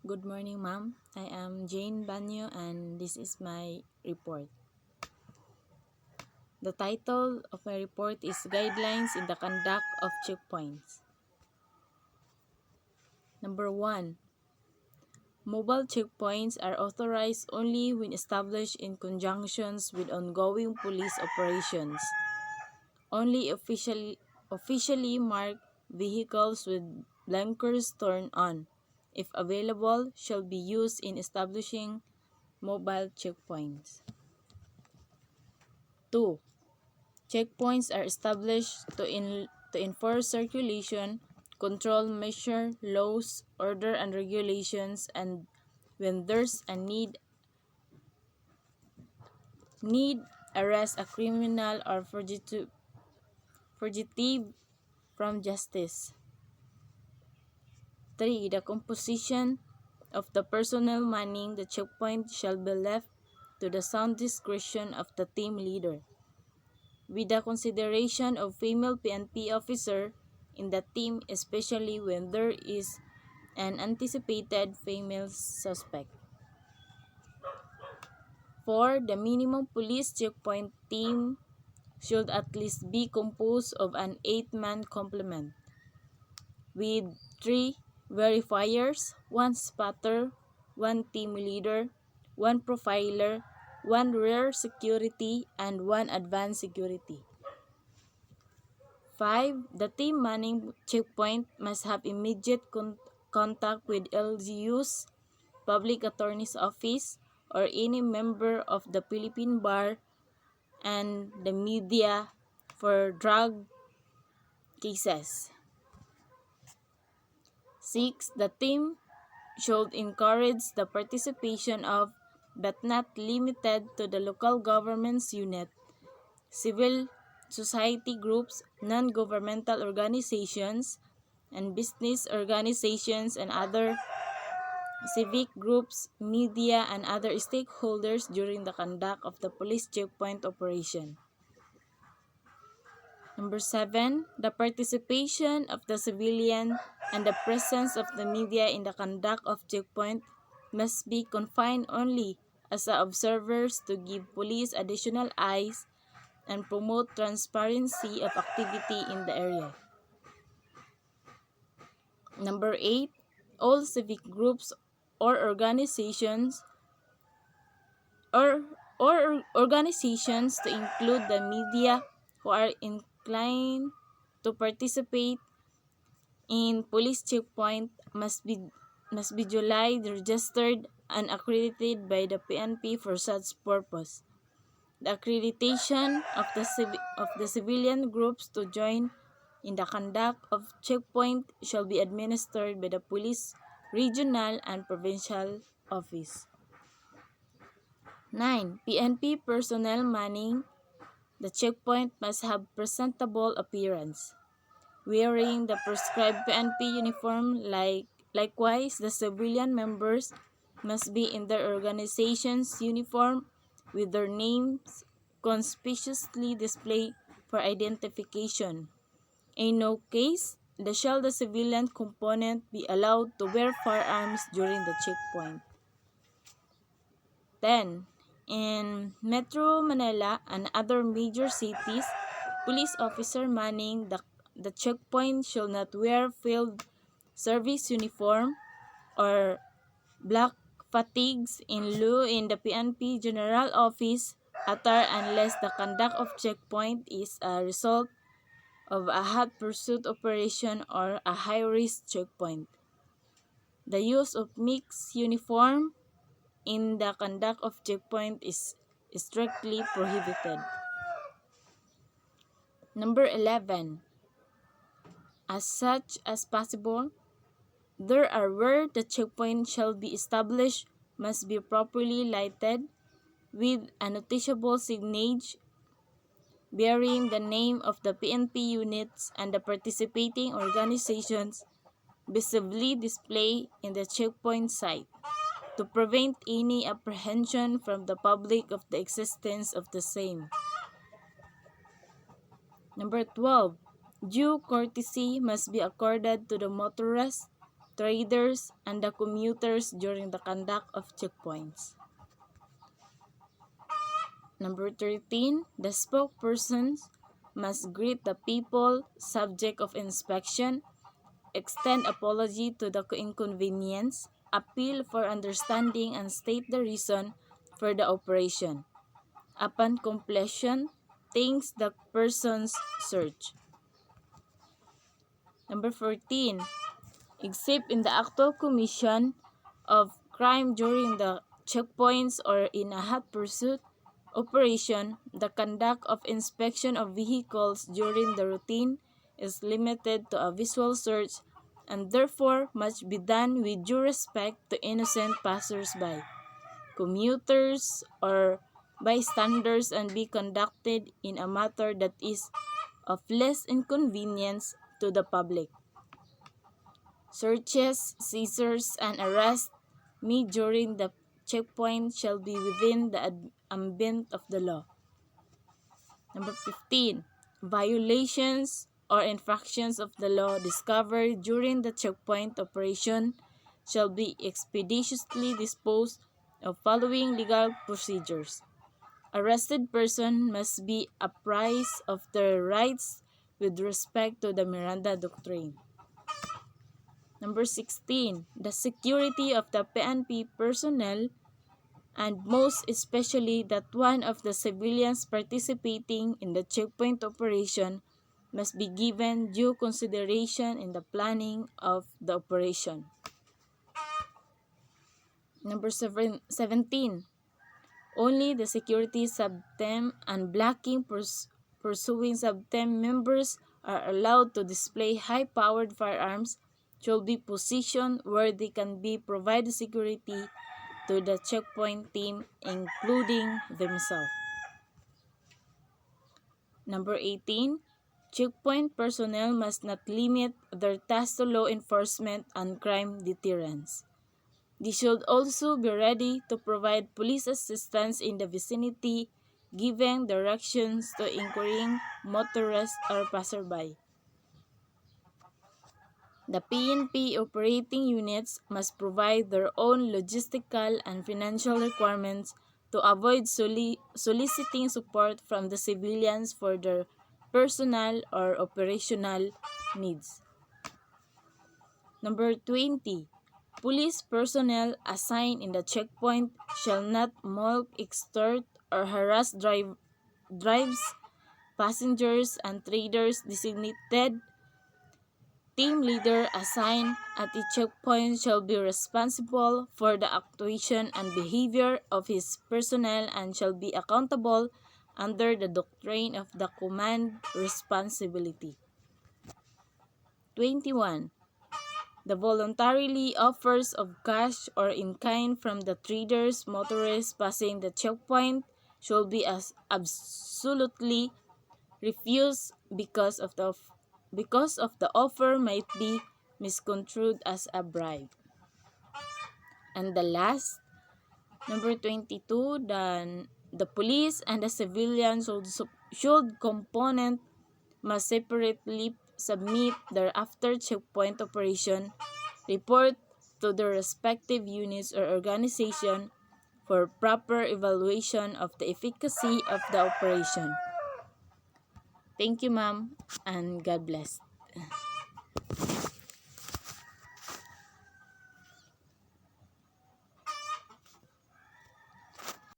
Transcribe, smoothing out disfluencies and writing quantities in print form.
Good morning, ma'am. I am Jane Banyo and this is my report. The title of my report is Guidelines in the Conduct of Checkpoints. Number 1. Mobile checkpoints are authorized only when established in conjunctions with ongoing police operations. Only officially marked vehicles with blinkers turned on, if available, shall be used in establishing mobile checkpoints. 2. Checkpoints are established to enforce circulation, control, measure laws, order and regulations, and when there's a need arrest a criminal or fugitive from justice. 3. The composition of the personnel manning the checkpoint shall be left to the sound discretion of the team leader, with the consideration of female PNP officer in the team, especially when there is an anticipated female suspect. 4. The minimum police checkpoint team should at least be composed of an 8-man complement, with 3 verifiers, 1 spotter, 1 team leader, 1 profiler, 1 rear security, and 1 advanced security. 5. The team manning checkpoint must have immediate contact with LGUs, Public Attorney's Office, or any member of the Philippine Bar and the media for drug cases. 6. The team should encourage the participation of, but not limited to, the local government's unit, civil society groups, non-governmental organizations, and business organizations and other civic groups, media, and other stakeholders during the conduct of the police checkpoint operation. Number 7. The participation of the civilian and the presence of the media in the conduct of checkpoint must be confined only as observers to give police additional eyes and promote transparency of activity in the area. Number 8. All civic groups or organizations organizations to include the media who are inclined to participate in police checkpoint must be duly registered and accredited by the PNP for such purpose. The accreditation of the civilian groups to join in the conduct of checkpoint shall be administered by the police regional and provincial office. 9. PNP personnel manning the checkpoint must have presentable appearance, wearing the prescribed PNP uniform. Likewise, the civilian members must be in their organization's uniform with their names conspicuously displayed for identification. In no case shall the civilian component be allowed to wear firearms during the checkpoint. 10. In Metro Manila and other major cities, police officer manning the checkpoint shall not wear field service uniform or black fatigues in lieu in the PNP General Office attire unless the conduct of checkpoint is a result of a hot pursuit operation or a high-risk checkpoint. The use of mixed uniform in the conduct of checkpoint is strictly prohibited. Number 11. As such as possible, there are where the checkpoint shall be established must be properly lighted with a noticeable signage bearing the name of the PNP units and the participating organizations visibly displayed in the checkpoint site, to prevent any apprehension from the public of the existence of the same. Number 12. Due courtesy must be accorded to the motorist traders, and the commuters during the conduct of checkpoints. Number 13, the spokespersons must greet the people subject of inspection, extend apology to the inconvenience, appeal for understanding, and state the reason for the operation. Upon completion, thanks the person's search. Number 14, except in the actual commission of crime during the checkpoints or in a hot pursuit operation, the conduct of inspection of vehicles during the routine is limited to a visual search and therefore must be done with due respect to innocent passers-by, commuters, or bystanders and be conducted in a manner that is of less inconvenience to the public. Searches, seizures, and arrests made during the checkpoint shall be within the ambit of the law. Number 15. Violations or infractions of the law discovered during the checkpoint operation shall be expeditiously disposed of following legal procedures. Arrested person must be apprised of their rights with respect to the Miranda Doctrine. Number 16. The security of the PNP personnel and most especially that one of the civilians participating in the checkpoint operation must be given due consideration in the planning of the operation. Number 17. Only the security subtem and blocking pursuing subtem members are allowed to display high-powered firearms should be positioned where they can be provide security to the checkpoint team, including themselves. Number 18. Checkpoint personnel must not limit their task to law enforcement and crime deterrence. They should also be ready to provide police assistance in the vicinity, giving directions to inquiring motorists or passerby. The PNP operating units must provide their own logistical and financial requirements to avoid soliciting support from the civilians for their personal or operational needs. Number 20. Police personnel assigned in the checkpoint shall not mock, extort, or harass drives, passengers, and traders. Designated team leader assigned at the checkpoint shall be responsible for the actuation and behavior of his personnel and shall be accountable under the doctrine of the command responsibility. 21. The voluntarily offers of cash or in kind from the traders, motorists passing the checkpoint should be absolutely refused because of the offer might be misconstrued as a bribe. And the last, number 22, the police and the civilians should component must separately submit their after checkpoint operation report to their respective units or organization for proper evaluation of the efficacy of the operation. Thank you, ma'am, and God bless.